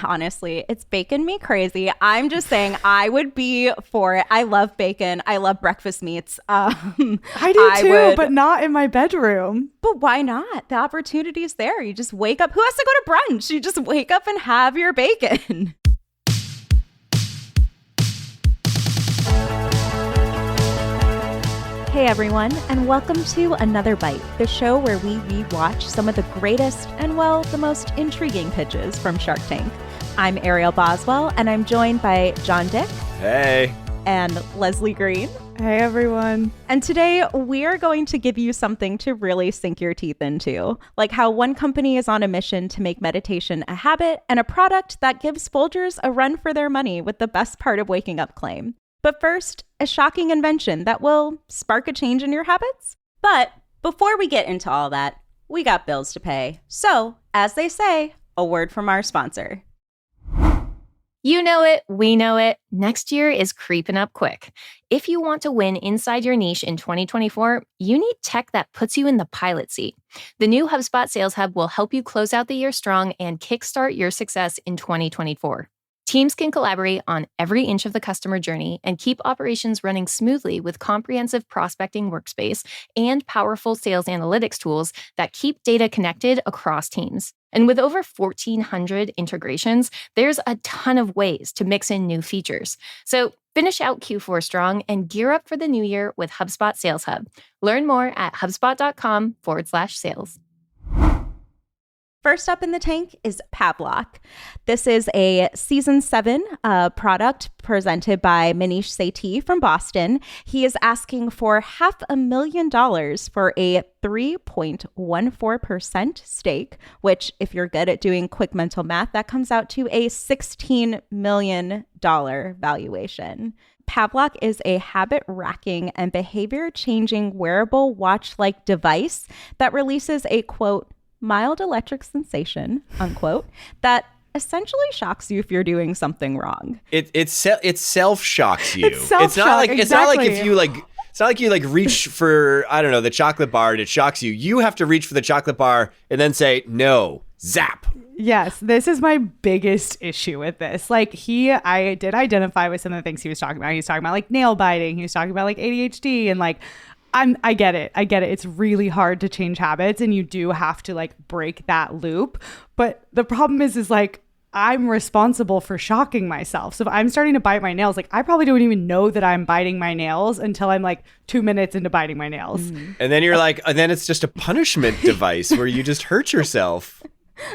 honestly, it's baking me crazy. I'm just saying I would be for it. I love bacon. I love breakfast meats. I do too, but not in my bedroom. But why not? The opportunity's there. You just wake up. Who has to go to brunch? You just wake up and have your bacon. Hey everyone, and welcome to Another Bite, the show where we rewatch some of the greatest and, well, the most intriguing pitches from Shark Tank. I'm Ariel Boswell, and I'm joined by Jon Dick. Hey. And Leslie Green. Hey everyone. And today we are going to give you something to really sink your teeth into, like how one company is on a mission to make meditation a habit and a product that gives Folgers a run for their money with the best part of waking up claim. But first, a shocking invention that will spark a change in your habits. But before we get into all that, we got bills to pay. So, as they say, a word from our sponsor. You know it, we know it. Next year is creeping up quick. If you want to win inside your niche in 2024, you need tech that puts you in the pilot seat. The new HubSpot Sales Hub will help you close out the year strong and kickstart your success in 2024. Teams can collaborate on every inch of the customer journey and keep operations running smoothly with comprehensive prospecting workspace and powerful sales analytics tools that keep data connected across teams. And with over 1,400 integrations, there's a ton of ways to mix in new features. So finish out Q4 strong and gear up for the new year with HubSpot Sales Hub. Learn more at hubspot.com/sales. First up in the tank is Pavlok. This is a season 7 product presented by Manish Sethi from Boston. He is asking for $500,000 for a 3.14% stake, which if you're good at doing quick mental math, that comes out to a $16 million valuation. Pavlok is a habit-racking and behavior-changing wearable watch-like device that releases a, quote, mild electric sensation, unquote, that essentially shocks you if you're doing something wrong. It self-shocks you. It's self-shock, it's not like if you like it's not like you like reach for, I don't know, the chocolate bar and it shocks you. You have to reach for the chocolate bar and then say no, zap. Yes, this is my biggest issue with this. Like I did identify with some of the things he was talking about. He was talking about like nail biting. He was talking about like ADHD and like I get it. It's really hard to change habits and you do have to like break that loop. But the problem is like I'm responsible for shocking myself. So if I'm starting to bite my nails, like I probably don't even know that I'm biting my nails until I'm like 2 minutes into biting my nails. Mm-hmm. And then you're like, and then it's just a punishment device where you just hurt yourself.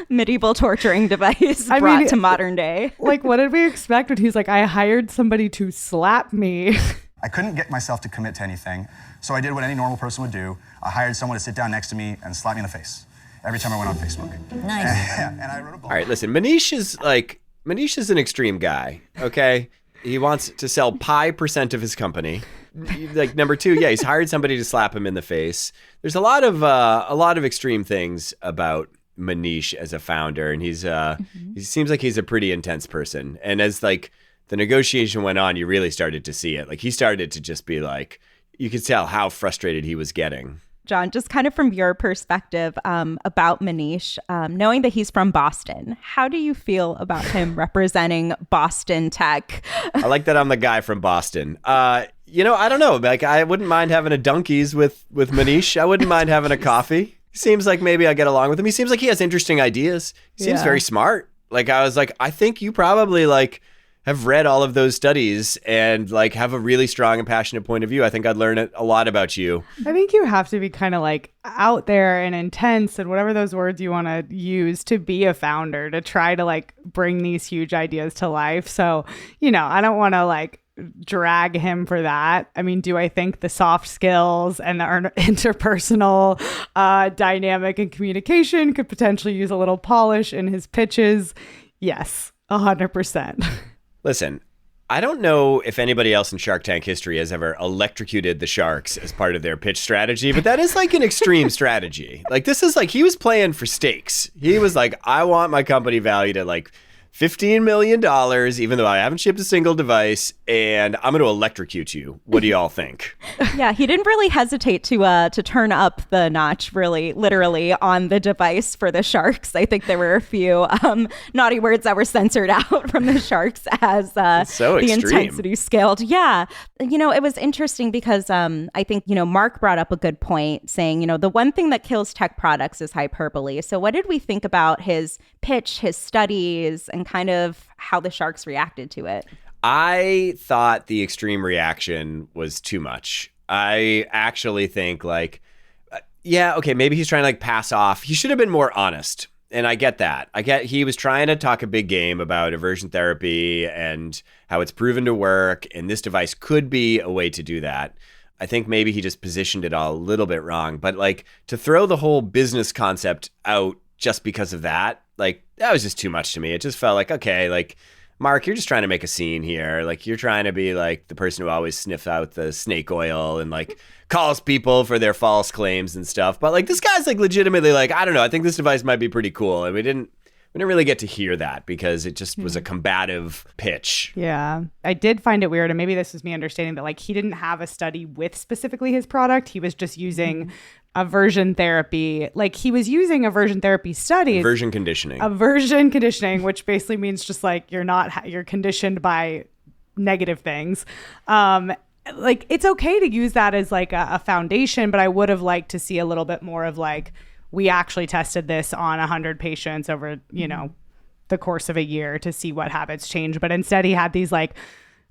Medieval torturing device brought to modern day. Like what did we expect when he's like, I hired somebody to slap me? I couldn't get myself to commit to anything, so I did what any normal person would do. I hired someone to sit down next to me and slap me in the face every time I went on Facebook. Nice. And I wrote a blog. All right, listen, Manish is an extreme guy, okay? He wants to sell pi percent of his company. Like number 2, yeah, he's hired somebody to slap him in the face. There's a lot of extreme things about Manish as a founder, and he seems like he's a pretty intense person. And as like the negotiation went on, you really started to see it. Like he started to just be like, you could tell how frustrated he was getting. John, just kind of from your perspective about Manish, knowing that he's from Boston, how do you feel about him representing Boston tech? I like that I'm the guy from Boston. I don't know. Like I wouldn't mind having a Dunkies with Manish. I wouldn't mind having a coffee. Seems like maybe I get along with him. He seems like he has interesting ideas. He seems very smart. Like I was like, I think you probably like have read all of those studies and like have a really strong and passionate point of view. I think I'd learn a lot about you. I think you have to be kind of like out there and intense and whatever those words you want to use to be a founder, to try to like bring these huge ideas to life. So, I don't want to like drag him for that. I mean, do I think the soft skills and the interpersonal dynamic and communication could potentially use a little polish in his pitches? Yes, 100%. Listen, I don't know if anybody else in Shark Tank history has ever electrocuted the sharks as part of their pitch strategy, but that is like an extreme strategy. Like this is like he was playing for stakes. He was like, I want my company valued at like $15 million, even though I haven't shipped a single device, and I'm going to electrocute you. What do y'all think? Yeah, he didn't really hesitate to turn up the notch, really, literally, on the device for the sharks. I think there were a few naughty words that were censored out from the sharks as so the extreme. intensity scaled. Yeah. It was interesting because I think, Mark brought up a good point saying, the one thing that kills tech products is hyperbole. So what did we think about his pitch, his studies, and kind of how the sharks reacted to it? I thought the extreme reaction was too much. I actually think maybe he's trying to pass off. He should have been more honest. And I get that. He was trying to talk a big game about aversion therapy and how it's proven to work. And this device could be a way to do that. I think maybe he just positioned it all a little bit wrong. But to throw the whole business concept out just because of that, that was just too much to me. It just felt okay, Mark, you're just trying to make a scene here. You're trying to be the person who always sniffs out the snake oil and calls people for their false claims and stuff. But this guy's legitimately I don't know, I think this device might be pretty cool. And we didn't really get to hear that because it just was a combative pitch. Yeah. I did find it weird, and maybe this is me understanding that he didn't have a study with specifically his product. He was just using aversion therapy. He was using aversion therapy studies. Aversion conditioning. Aversion conditioning, which basically means just you're conditioned by negative things. It's okay to use that as a foundation, but I would have liked to see a little bit more of we actually tested this on 100 patients over, the course of a year to see what habits change. But instead he had these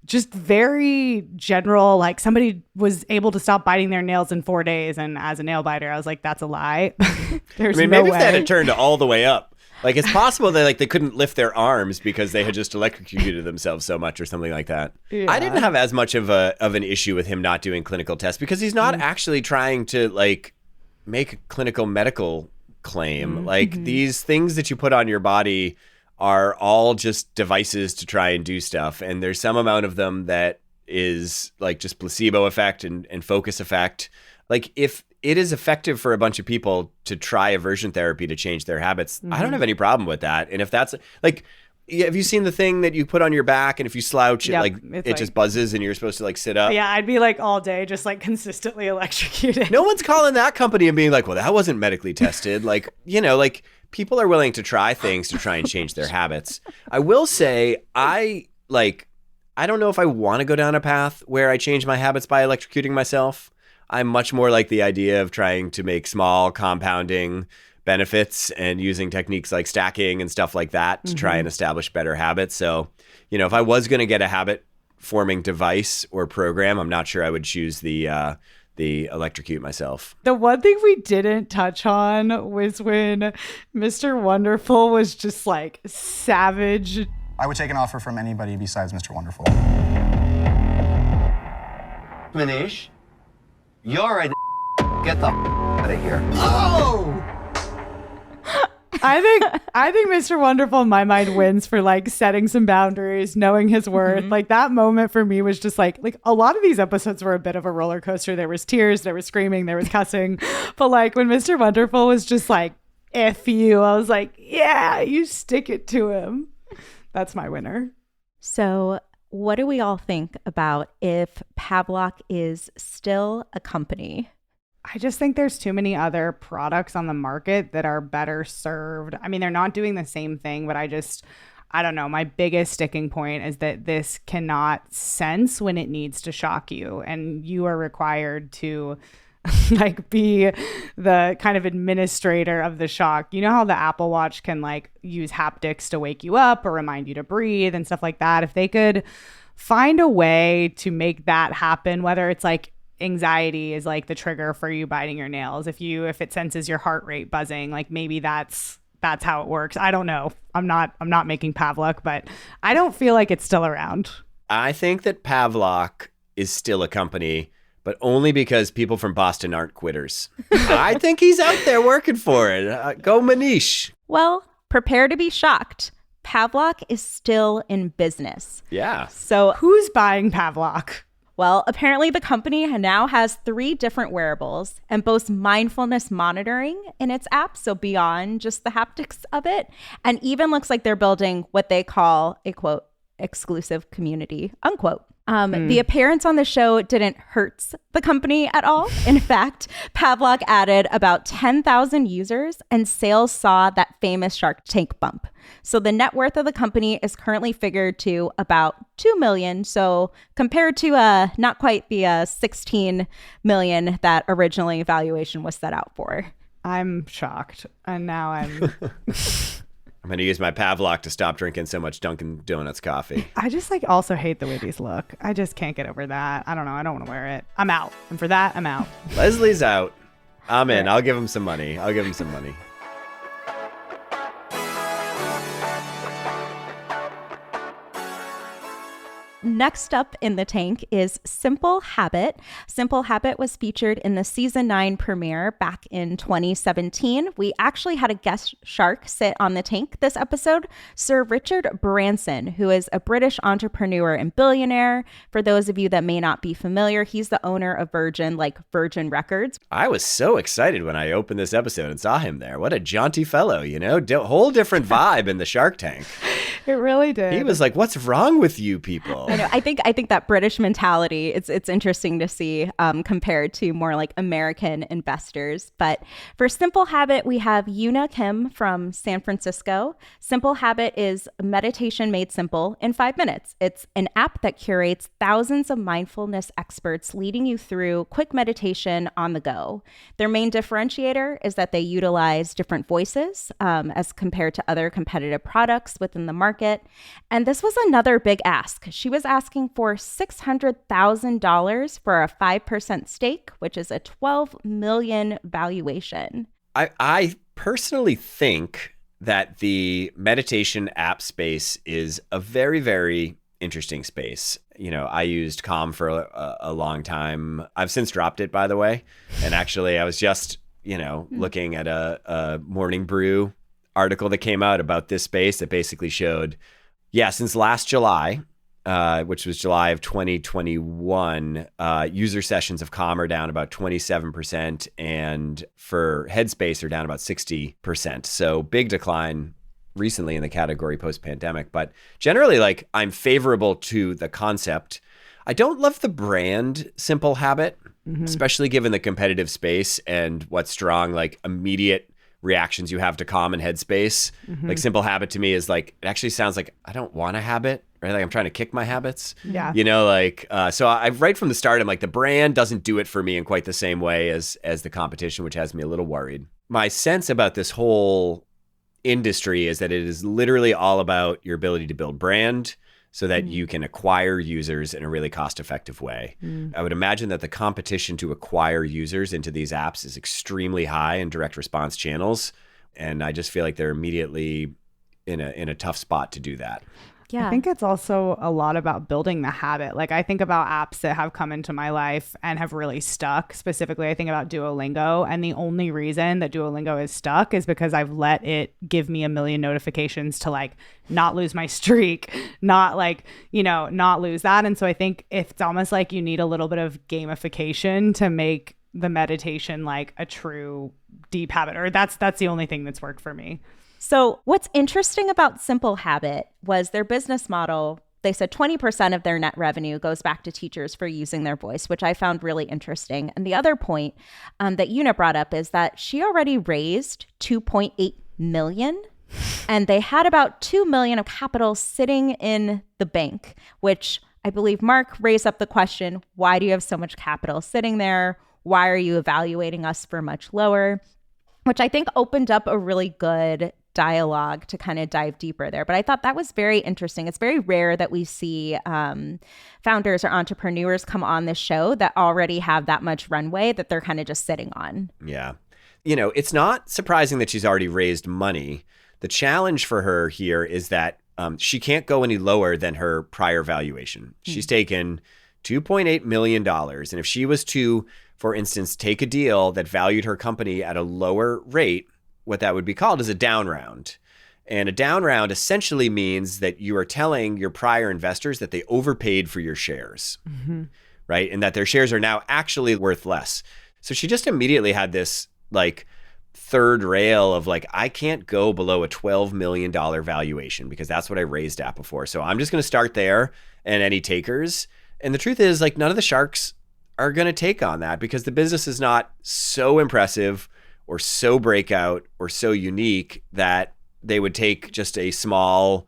just very general, somebody was able to stop biting their nails in 4 days. And as a nail biter, I was that's a lie. There's no maybe way. if that had turned all the way up. It's possible that they couldn't lift their arms because they had just electrocuted themselves so much or something like that. Yeah. I didn't have as much of an issue with him not doing clinical tests because he's not actually trying to make a clinical medical claim. These things that you put on your body are all just devices to try and do stuff. And there's some amount of them that is just placebo effect and focus effect. If it is effective for a bunch of people to try aversion therapy to change their habits, I don't have any problem with that. And if that's have you seen the thing that you put on your back and if you slouch, it just buzzes and you're supposed to sit up? Yeah, I'd be all day just consistently electrocuted. No one's calling that company and being well, that wasn't medically tested. People are willing to try things to try and change their habits. I will say, I don't know if I want to go down a path where I change my habits by electrocuting myself. I'm much more the idea of trying to make small compounding benefits and using techniques like stacking and stuff like that to try and establish better habits. So, if I was going to get a habit forming device or program, I'm not sure I would choose the electrocute myself. The one thing we didn't touch on was when Mr. Wonderful was just savage. I would take an offer from anybody besides Mr. Wonderful. Manish, you're a get the out of here. Oh! I think Mr. Wonderful in my mind wins for setting some boundaries, knowing his worth. That moment for me was just like a lot of these episodes were a bit of a roller coaster. There was tears, there was screaming, there was cussing. But when Mr. Wonderful was just F you, I was yeah, you stick it to him. That's my winner. So what do we all think about if Pavlok is still a company? I just think there's too many other products on the market that are better served. I mean, they're not doing the same thing, but I don't know. My biggest sticking point is that this cannot sense when it needs to shock you. And you are required to be the kind of administrator of the shock. You know how the Apple Watch can use haptics to wake you up or remind you to breathe and stuff like that? If they could find a way to make that happen, whether it's anxiety is the trigger for you biting your nails, if it senses your heart rate buzzing, maybe that's how it works. I don't know. I'm not making Pavlok, but I don't feel it's still around. I think that Pavlok is still a company, but only because people from Boston aren't quitters. I think he's out there working for it. Go Manish. Well, prepare to be shocked. Pavlok is still in business. Yeah. So who's buying Pavlok? Well, apparently the company now has 3 different wearables and boasts mindfulness monitoring in its app, so beyond just the haptics of it, and even looks like they're building what they call a, quote, exclusive community, unquote. The appearance on the show didn't hurt the company at all. In fact, Pavlok added about 10,000 users and sales saw that famous Shark Tank bump. So the net worth of the company is currently figured to about 2 million. So compared to not quite the 16 million that originally valuation was set out for. I'm shocked. And now I'm... I'm going to use my Pavlok to stop drinking so much Dunkin' Donuts coffee. I just also hate the way these look. I just can't get over that. I don't know. I don't want to wear it. I'm out. And for that, I'm out. Leslie's out. I'm in. I'll give him some money. Next up in the tank is Simple Habit. Simple Habit was featured in the season 9 premiere back in 2017. We actually had a guest shark sit on the tank this episode, Sir Richard Branson, who is a British entrepreneur and billionaire. For those of you that may not be familiar, he's the owner of Virgin Records. I was so excited when I opened this episode and saw him there. What a jaunty fellow, whole different vibe in the Shark Tank. It really did. He was like, what's wrong with you people? I know. I think that British mentality, it's interesting to see compared to more like American investors. But for Simple Habit, we have Yuna Kim from San Francisco. Simple Habit is meditation made simple in 5 minutes. It's an app that curates thousands of mindfulness experts leading you through quick meditation on the go. Their main differentiator is that they utilize different voices as compared to other competitive products within the market. And this was another big ask. She was asking for $600,000 for a 5% stake, which is a $12 million valuation. I personally think that the meditation app space is a very, very interesting space. I used Calm for a long time. I've since dropped it, by the way. And actually, I was just, looking at a Morning Brew article that came out about this space that basically showed, since last July, which was July of 2021, user sessions of Calm are down about 27%, and for Headspace are down about 60%. So big decline recently in the category post-pandemic. But generally, I'm favorable to the concept. I don't love the brand Simple Habit, especially given the competitive space and what's strong, immediate reactions you have to Calm and Headspace. Simple Habit to me is it actually sounds like I don't want a habit, right? I'm trying to kick my habits. Yeah. So I right from the start, I'm the brand doesn't do it for me in quite the same way as the competition, which has me a little worried. My sense about this whole industry is that it is literally all about your ability to build brand so that you can acquire users in a really cost-effective way. I would imagine that the competition to acquire users into these apps is extremely high in direct response channels, and I just feel like they're immediately in a tough spot to do that. Yeah. I think it's also a lot about building the habit. I think about apps that have come into my life and have really stuck. Specifically, I think about Duolingo. And the only reason that Duolingo is stuck is because I've let it give me a million notifications to not lose my streak, not lose that. And so I think it's almost like you need a little bit of gamification to make the meditation a true deep habit, or that's the only thing that's worked for me. So what's interesting about Simple Habit was their business model. They said 20% of their net revenue goes back to teachers for using their voice, which I found really interesting. And the other point that Una brought up is that she already raised $2.8 million, and they had about $2 million of capital sitting in the bank, which I believe Mark raised up the question, why do you have so much capital sitting there? Why are you evaluating us for much lower? Which I think opened up a really good dialogue to kind of dive deeper there. But I thought that was very interesting. It's very rare that we see founders or entrepreneurs come on this show that already have that much runway that they're kind of just sitting on. Yeah. It's not surprising that she's already raised money. The challenge for her here is that she can't go any lower than her prior valuation. She's taken $2.8 million. And if she was to, for instance, take a deal that valued her company at a lower rate, what that would be called is a down round. And a down round essentially means that you are telling your prior investors that they overpaid for your shares, right? And that their shares are now actually worth less. So she just immediately had this like third rail of like, I can't go below a $12 million valuation because that's what I raised at before. So I'm just going to start there and any takers. And the truth is, like, none of the sharks are going to take on that because the business is not so impressive or so breakout or so unique that they would take just a small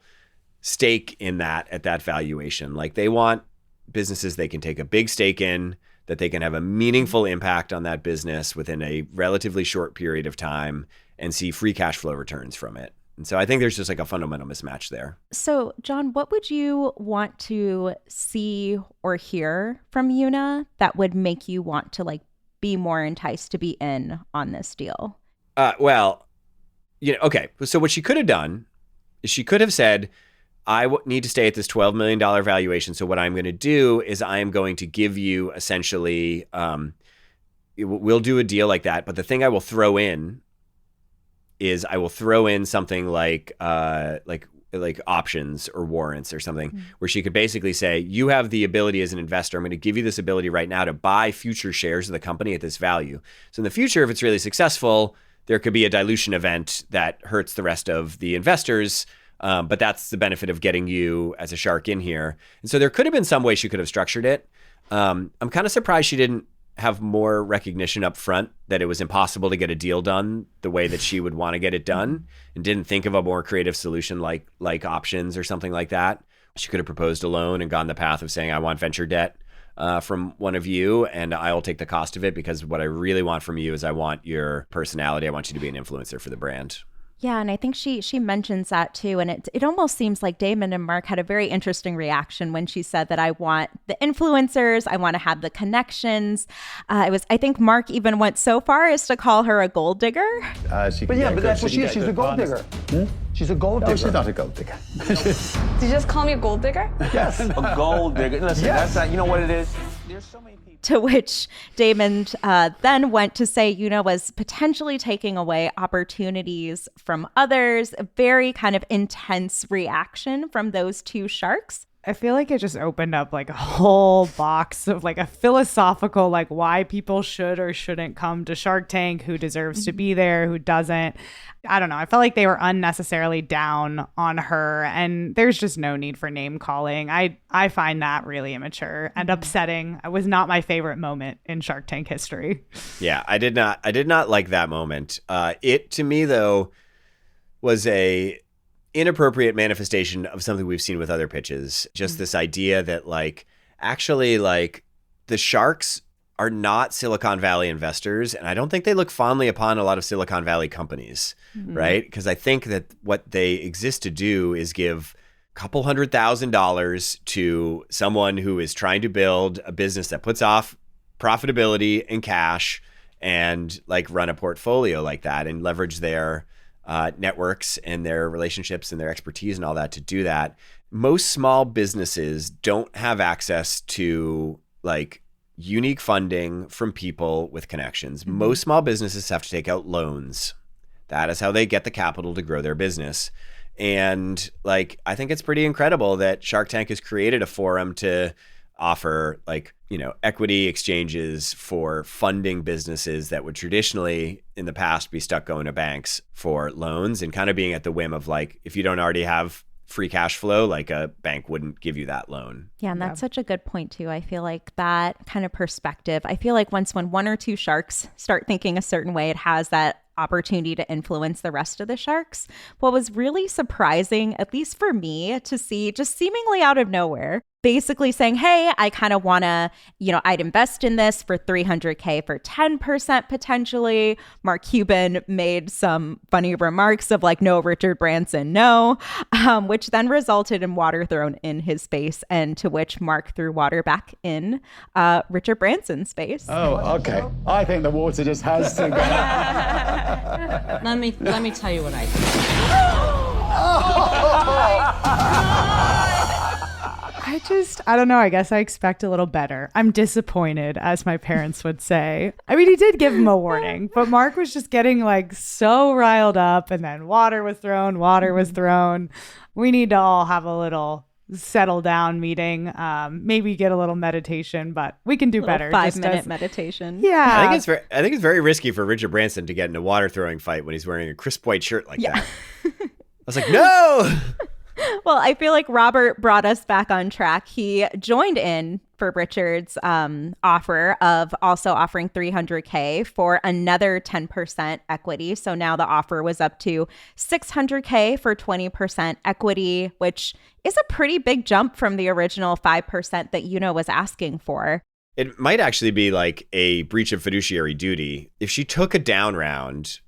stake in that at that valuation. Like, they want businesses they can take a big stake in, that they can have a meaningful impact on that business within a relatively short period of time and see free cash flow returns from it. And so I think there's just like a fundamental mismatch there. So, Jon, what would you want to see or hear from Una that would make you want to like be more enticed to be in on this deal? Well, okay. So what she could have done is she could have said, I need to stay at this $12 million valuation. So what I'm going to do is I am going to give you essentially, we'll do a deal like that. But the thing I will throw in is I will throw in something like options or warrants or something where she could basically say, you have the ability as an investor. I'm going to give you this ability right now to buy future shares of the company at this value. So in the future, if it's really successful, there could be a dilution event that hurts the rest of the investors. But that's the benefit of getting you as a shark in here. And so there could have been some way she could have structured it. I'm kind of surprised she didn't have more recognition up front that it was impossible to get a deal done the way that she would want to get it done, and didn't think of a more creative solution like options or something like that. She could have proposed a loan and gone the path of saying, I want venture debt from one of you, and I'll take the cost of it because what I really want from you is I want your personality. I want you to be an influencer for the brand. Yeah, and I think she mentions that too. And it almost seems like Damon and Mark had a very interesting reaction when she said that I want the influencers, I want to have the connections. I think Mark even went so far as to call her a gold digger. But that's what she is. She's a gold digger. She's a gold digger. No, she's not a gold digger. Did you just call me a gold digger? Yes, a gold digger. Listen, that's not, you know what it is? There's so many people. To which Damon then went to say Una was potentially taking away opportunities from others. A very kind of intense reaction from those two sharks. I feel like it just opened up like a whole box of like a philosophical, like why people should or shouldn't come to Shark Tank, who deserves to be there, who doesn't. I don't know. I felt like they were unnecessarily down on her, and there's just no need for name calling. I find that really immature and upsetting. It was not my favorite moment in Shark Tank history. Yeah, I did not like that moment. It, to me, though, was a inappropriate manifestation of something we've seen with other pitches. Just this idea that actually the sharks are not Silicon Valley investors. And I don't think they look fondly upon a lot of Silicon Valley companies, right? Because I think that what they exist to do is give a couple $100,000 to someone who is trying to build a business that puts off profitability and cash and run a portfolio like that and leverage their networks and their relationships and their expertise and all that to do that. Most small businesses don't have access to unique funding from people with connections. Most small businesses have to take out loans. That is how they get the capital to grow their business. And I think it's pretty incredible that Shark Tank has created a forum to offer equity exchanges for funding businesses that would traditionally in the past be stuck going to banks for loans, and kind of being at the whim of if you don't already have free cash flow, a bank wouldn't give you that loan. Yeah, and that's such a good point too. I feel like that kind of perspective, I feel like when one or two sharks start thinking a certain way, it has that opportunity to influence the rest of the sharks. What was really surprising, at least for me, to see just seemingly out of nowhere, basically saying, hey, I kind of want to, I'd invest in this for $300K for 10% potentially. Mark Cuban made some funny remarks of no, Richard Branson, no, which then resulted in water thrown in his face, and to which Mark threw water back in Richard Branson's face. Oh, okay. I think the water just has to go. Let me tell you what I think. I don't know. I guess I expect a little better. I'm disappointed, as my parents would say. I mean, he did give him a warning, but Mark was just getting so riled up, and then water was thrown. We need to all have a little settle down meeting. Maybe get a little meditation, but we can do better. 5-minute meditation. Yeah. I think it's very risky for Richard Branson to get in a water throwing fight when he's wearing a crisp white shirt like that. I was like, no. Well, I feel like Robert brought us back on track. He joined in for Richard's offer of also offering $300K for another 10% equity. So now the offer was up to $600K for 20% equity, which is a pretty big jump from the original 5% that Una was asking for. It might actually be like a breach of fiduciary duty. If she took a down round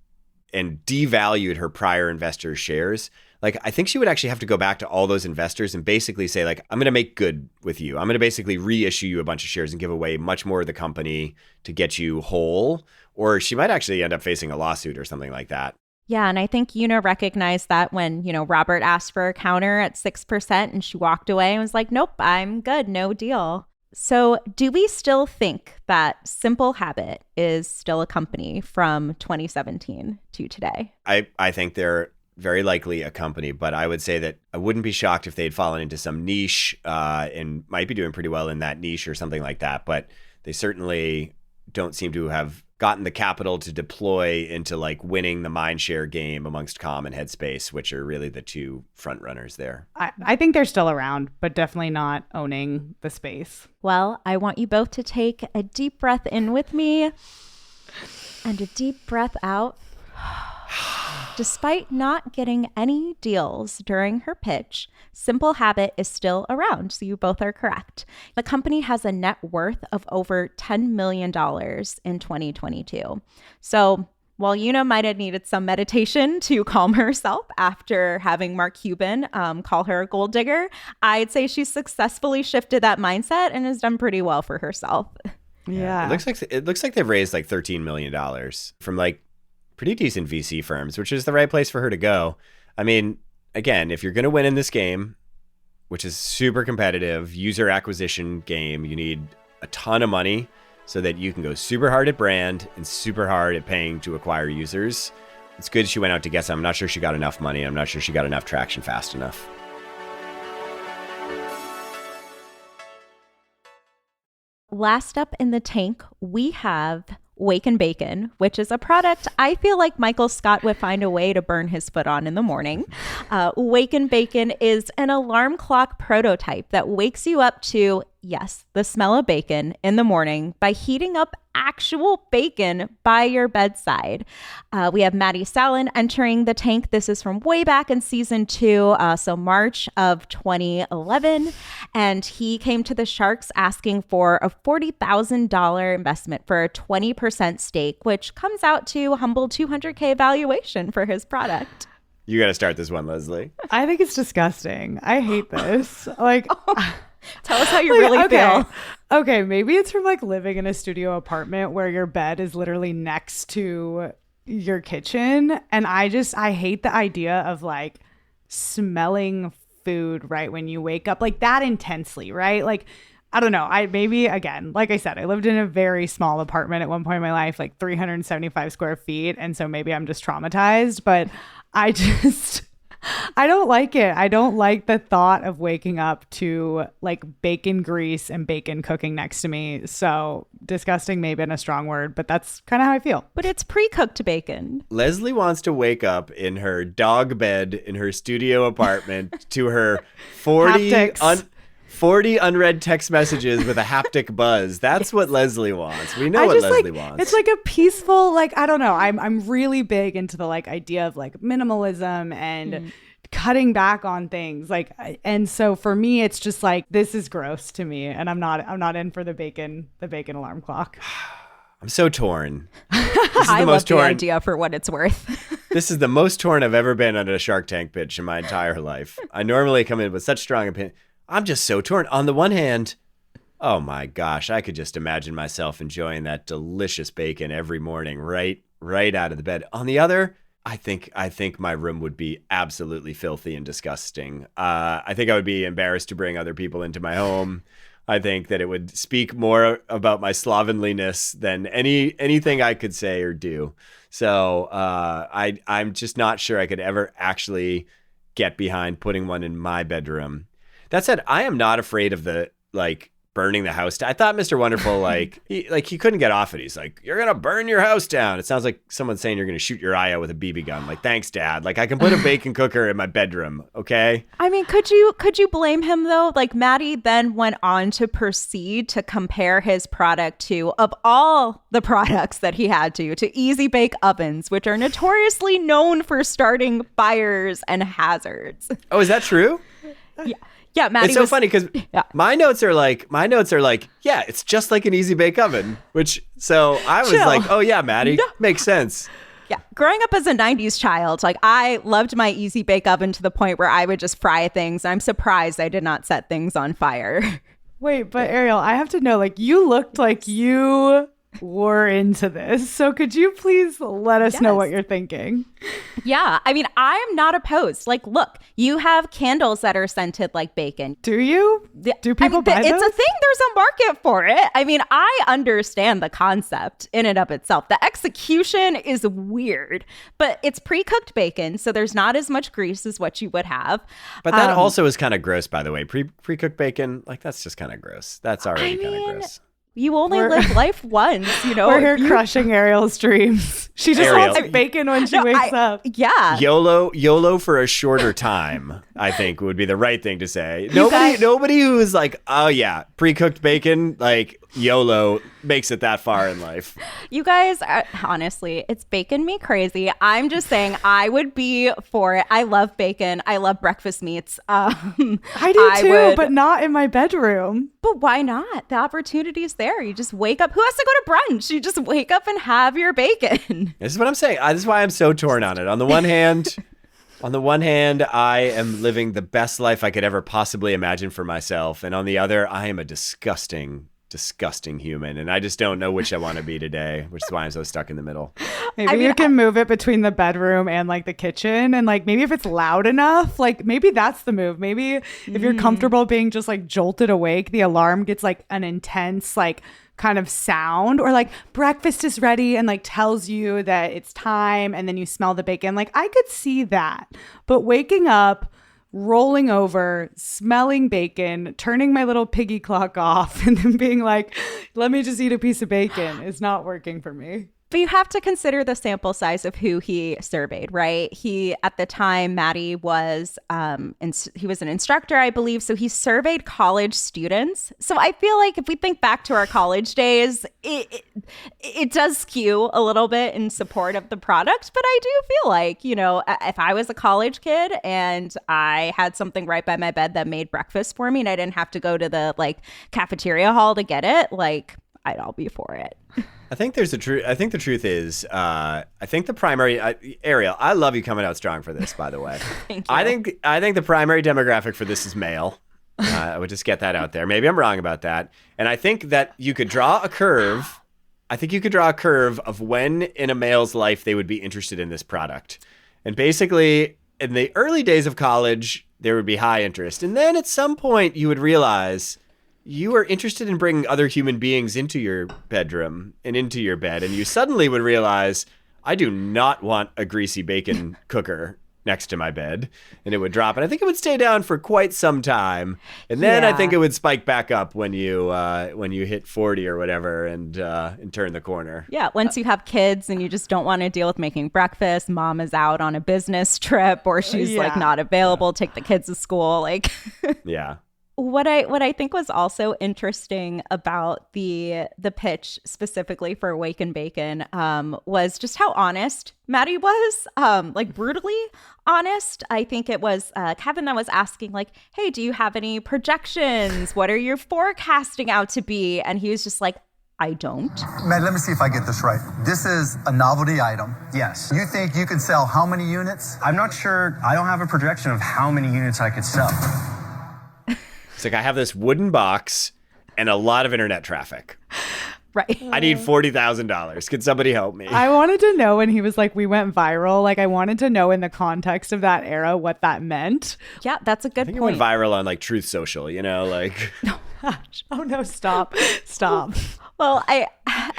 and devalued her prior investors' shares, like, I think she would actually have to go back to all those investors and basically say, like, I'm going to make good with you. I'm going to basically reissue you a bunch of shares and give away much more of the company to get you whole. Or she might actually end up facing a lawsuit or something like that. Yeah, and I think Una recognized that when, Robert asked for a counter at 6% and she walked away and was like, nope, I'm good, no deal. So do we still think that Simple Habit is still a company from 2017 to today? I think they're very likely a company, but I would say that I wouldn't be shocked if they'd fallen into some niche and might be doing pretty well in that niche or something like that. But they certainly don't seem to have gotten the capital to deploy into like winning the mindshare game amongst Calm and Headspace, which are really the two front runners there. I think they're still around, but definitely not owning the space. Well, I want you both to take a deep breath in with me and a deep breath out. Despite not getting any deals during her pitch, Simple Habit is still around, so you both are correct. The company has a net worth of over $10 million in 2022. So while Una might have needed some meditation to calm herself after having Mark Cuban call her a gold digger, I'd say she's successfully shifted that mindset and has done pretty well for herself. Yeah. It looks like they've raised like $13 million from like pretty decent VC firms, which is the right place for her to go. I mean, again, if you're going to win in this game, which is super competitive user acquisition game, you need a ton of money so that you can go super hard at brand and super hard at paying to acquire users. It's good she went out to get some. I'm not sure she got enough money. I'm not sure she got enough traction fast enough. Last up in the tank, we have Wake and Bacon, which is a product I feel like Michael Scott would find a way to burn his foot on in the morning. Wake and Bacon is an alarm clock prototype that wakes you up to, yes, the smell of bacon in the morning by heating up actual bacon by your bedside. We have Maddie Salin entering the tank. This is from way back in season 2, so March of 2011. And he came to the Sharks asking for a $40,000 investment for a 20% stake, which comes out to a humble $200K valuation for his product. You got to start this one, Leslie. I think it's disgusting. I hate this. Like, tell us how you really feel. Okay, maybe it's from like living in a studio apartment where your bed is literally next to your kitchen. And I hate the idea of like smelling food right when you wake up like that intensely, right? Like, I don't know. Again, like I said, I lived in a very small apartment at one point in my life, like 375 square feet. And so maybe I'm just traumatized, but I don't like it. I don't like the thought of waking up to like bacon grease and bacon cooking next to me. So disgusting, maybe in a strong word, but that's kind of how I feel. But it's pre-cooked bacon. Leslie wants to wake up in her dog bed in her studio apartment to her 40 unread text messages with a haptic buzz. That's what Leslie wants. We know what Leslie wants. It's like a peaceful, like, I don't know. I'm really big into the like idea of like minimalism and cutting back on things. Like, and so for me, it's just like, this is gross to me. And I'm not in for the bacon alarm clock. I'm so torn. I love the idea for what it's worth. This is the most torn I've ever been on a Shark Tank pitch in my entire life. I normally come in with such strong opinion. I'm just so torn. On the one hand, oh my gosh, I could just imagine myself enjoying that delicious bacon every morning, right out of the bed. On the other, I think my room would be absolutely filthy and disgusting. I think I would be embarrassed to bring other people into my home. I think that it would speak more about my slovenliness than anything I could say or do. So I'm just not sure I could ever actually get behind putting one in my bedroom. That said, I am not afraid of the burning the house down. I thought Mr. Wonderful he couldn't get off it. He's like, "You're gonna burn your house down." It sounds like someone saying you're gonna shoot your eye out with a BB gun. Like, thanks, Dad. Like, I can put a bacon cooker in my bedroom, okay? I mean, could you blame him though? Like, Matty then went on to proceed to compare his product to, of all the products that he had to easy bake ovens, which are notoriously known for starting fires and hazards. Oh, is that true? Yeah. Yeah, Maddie it's so funny because my notes are like, yeah, it's just like an easy bake oven. So I was like, oh yeah, Maddie, makes sense. Yeah, growing up as a 90s child, like I loved my easy bake oven to the point where I would just fry things. I'm surprised I did not set things on fire. Wait, but Ariel, I have to know, like, you looked like you were into this. So could you please let us know what you're thinking? Yeah, I mean, I'm not opposed. Like, look, you have candles that are scented like bacon. Do you? Do people buy those? It's a thing. There's a market for it. I mean, I understand the concept in and of itself. The execution is weird, but it's pre-cooked bacon, so there's not as much grease as what you would have. But that also is kind of gross, by the way. Pre-cooked bacon, like, that's just kind of gross. That's already kind of gross. You only live life once, you know. We're here crushing Ariel's dreams. She just wants bacon when she wakes up. Yeah. YOLO for a shorter time, I think would be the right thing to say. Nobody who's like, oh yeah, pre-cooked bacon, like YOLO makes it that far in life. You guys, honestly, it's bacon me crazy. I'm just saying I would be for it. I love bacon. I love breakfast meats. I do too, but not in my bedroom. But why not? The opportunity's there. You just wake up. Who has to go to brunch? You just wake up and have your bacon. This is what I'm saying. This is why I'm so torn on it. On the one hand, I am living the best life I could ever possibly imagine for myself. And on the other, I am a disgusting human. And I just don't know which I want to be today, which is why I'm so stuck in the middle. Maybe you can move it between the bedroom and like the kitchen. And like, maybe if it's loud enough, like maybe that's the move. Maybe if you're comfortable being just like jolted awake, the alarm gets like an intense, like kind of sound, or like breakfast is ready and like tells you that it's time. And then you smell the bacon. Like I could see that, but waking up, rolling over, smelling bacon, turning my little piggy clock off, and then being like, let me just eat a piece of bacon is not working for me. But you have to consider the sample size of who he surveyed, right? He, at the time, Matty was, he was an instructor, I believe. So he surveyed college students. So I feel like if we think back to our college days, it does skew a little bit in support of the product. But I do feel like, you know, if I was a college kid and I had something right by my bed that made breakfast for me and I didn't have to go to the like cafeteria hall to get it, like I'd all be for it. I think the truth is, I think the primary, Ariel, I love you coming out strong for this, by the way. Thank you. I think the primary demographic for this is male. I would just get that out there. Maybe I'm wrong about that. And I think that you could draw a curve. I think you could draw a curve of when in a male's life they would be interested in this product. And basically, in the early days of college, there would be high interest. And then at some point, you would realize you are interested in bringing other human beings into your bedroom and into your bed. And you suddenly would realize, I do not want a greasy bacon cooker next to my bed. And it would drop. And I think it would stay down for quite some time. And then I think it would spike back up when you hit 40 or whatever and turn the corner. Yeah. Once you have kids and you just don't want to deal with making breakfast, mom is out on a business trip or she's like not available, take the kids to school. Like, yeah. What I think was also interesting about the pitch specifically for Wake and Bacon was just how honest Matty was, like brutally honest. I think it was Kevin that was asking like, hey, do you have any projections? What are you forecasting out to be? And he was just like, I don't. Man, let me see if I get this right. This is a novelty item. Yes. You think you can sell how many units? I'm not sure. I don't have a projection of how many units I could sell. It's like I have this wooden box and a lot of internet traffic. Right. I need $40,000. Can somebody help me? I wanted to know when he was like, we went viral. Like, I wanted to know in the context of that era what that meant. Yeah, that's a good I think point. it went viral on like Truth Social, you know, like. Oh no, stop. Well, I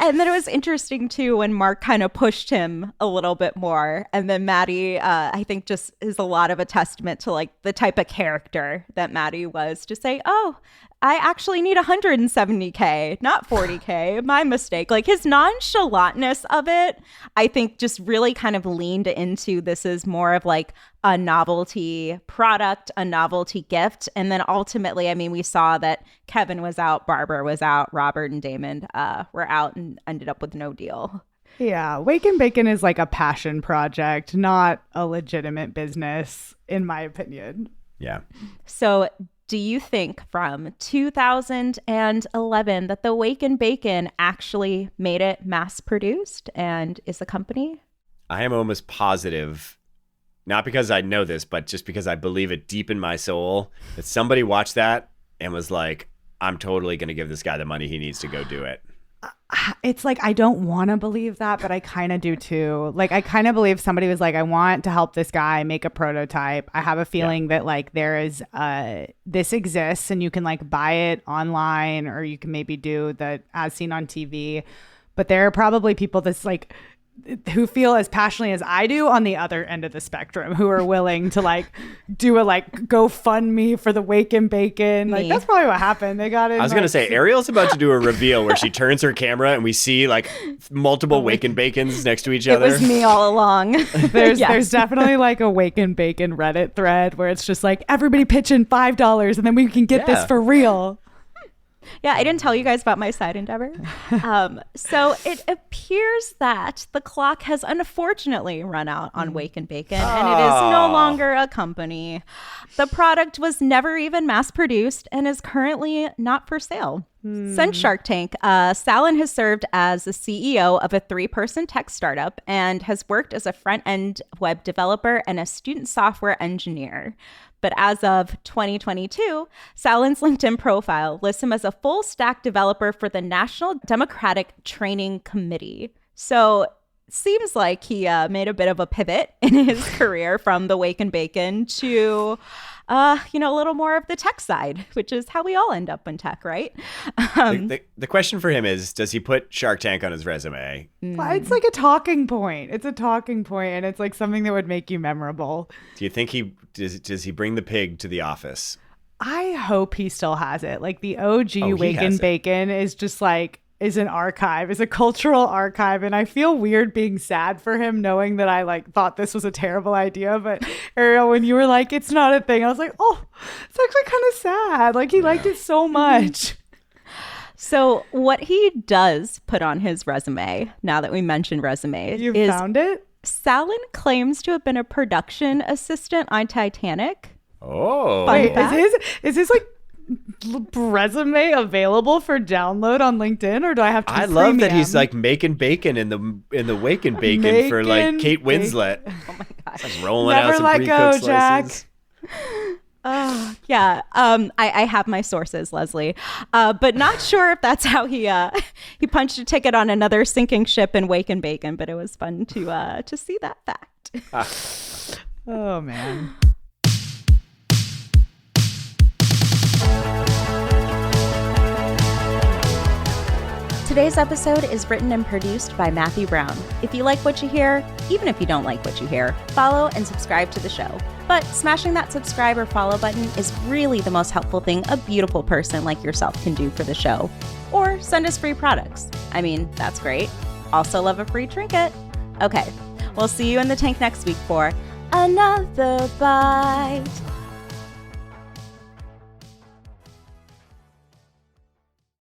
And then it was interesting too when Mark kind of pushed him a little bit more, and then Maddie, I think, just is a lot of a testament to like the type of character that Maddie was to say, "Oh, I actually need 170K, not 40K. My mistake." Like his nonchalantness of it, I think, just really kind of leaned into this is more of like a novelty product, a novelty gift. And then ultimately, I mean, we saw that Kevin was out, Barbara was out, Robert and Damon were out and ended up with no deal. Yeah, Wake and Bacon is like a passion project, not a legitimate business, in my opinion. Yeah. So do you think from 2011 that the Wake and Bacon actually made it mass produced and is a company? I am almost positive, not because I know this, but just because I believe it deep in my soul, that somebody watched that and was like, I'm totally going to give this guy the money he needs to go do it. It's like, I don't want to believe that, but I kind of do too. Like, I kind of believe somebody was like, I want to help this guy make a prototype. I have a feeling that like there is, this exists and you can like buy it online, or you can maybe do the as seen on TV. But there are probably people that's like, who feel as passionately as I do on the other end of the spectrum, who are willing to like do a like GoFundMe for the Wake and Bacon. Like that's probably what happened. They got it. I was gonna say Ariel's about to do a reveal where she turns her camera and we see like multiple Wake and Bacons next to each other. It was me all along. There's definitely like a Wake and Bacon Reddit thread where it's just like everybody pitch in $5 and then we can get this for real. Yeah, I didn't tell you guys about my side endeavor. So it appears that the clock has unfortunately run out on Wake and Bacon, and it is no longer a company. The product was never even mass produced and is currently not for sale. Since Shark Tank, Salin has served as the CEO of a 3-person tech startup and has worked as a front-end web developer and a student software engineer. But as of 2022, Salin's LinkedIn profile lists him as a full-stack developer for the National Democratic Training Committee. So seems like he made a bit of a pivot in his career from the Wake and Bacon to, a little more of the tech side, which is how we all end up in tech, right? The question for him is, does he put Shark Tank on his resume? It's like a talking point. It's a talking point, and it's like something that would make you memorable. Do you think does he bring the pig to the office? I hope he still has it. Like the OG Wake and Bacon is just like, is an archive, is a cultural archive. And I feel weird being sad for him, knowing that I like thought this was a terrible idea. But Ariel, when you were like, it's not a thing, I was like, oh, it's actually kind of sad. Like he liked it so much. So what he does put on his resume, now that we mentioned resumes, you is found it? Salin claims to have been a production assistant on Titanic. Oh. Wait, is his like resume available for download on LinkedIn, or do I have to? I love that he's like making bacon in the Wake and Bacon for like Kate Winslet. Oh my gosh! Like rolling Never out some let go, pre-cooked Jack. slices. Yeah. I have my sources, Leslie, but not sure if that's how he punched a ticket on another sinking ship in Wake and Bacon. But it was fun to see that fact. Oh man. Today's episode is written and produced by Matthew Brown. If you like what you hear, even if you don't like what you hear, follow and subscribe to the show. But smashing that subscribe or follow button is really the most helpful thing a beautiful person like yourself can do for the show. Or send us free products. I mean, that's great. Also love a free trinket. Okay, we'll see you in the tank next week for another bite.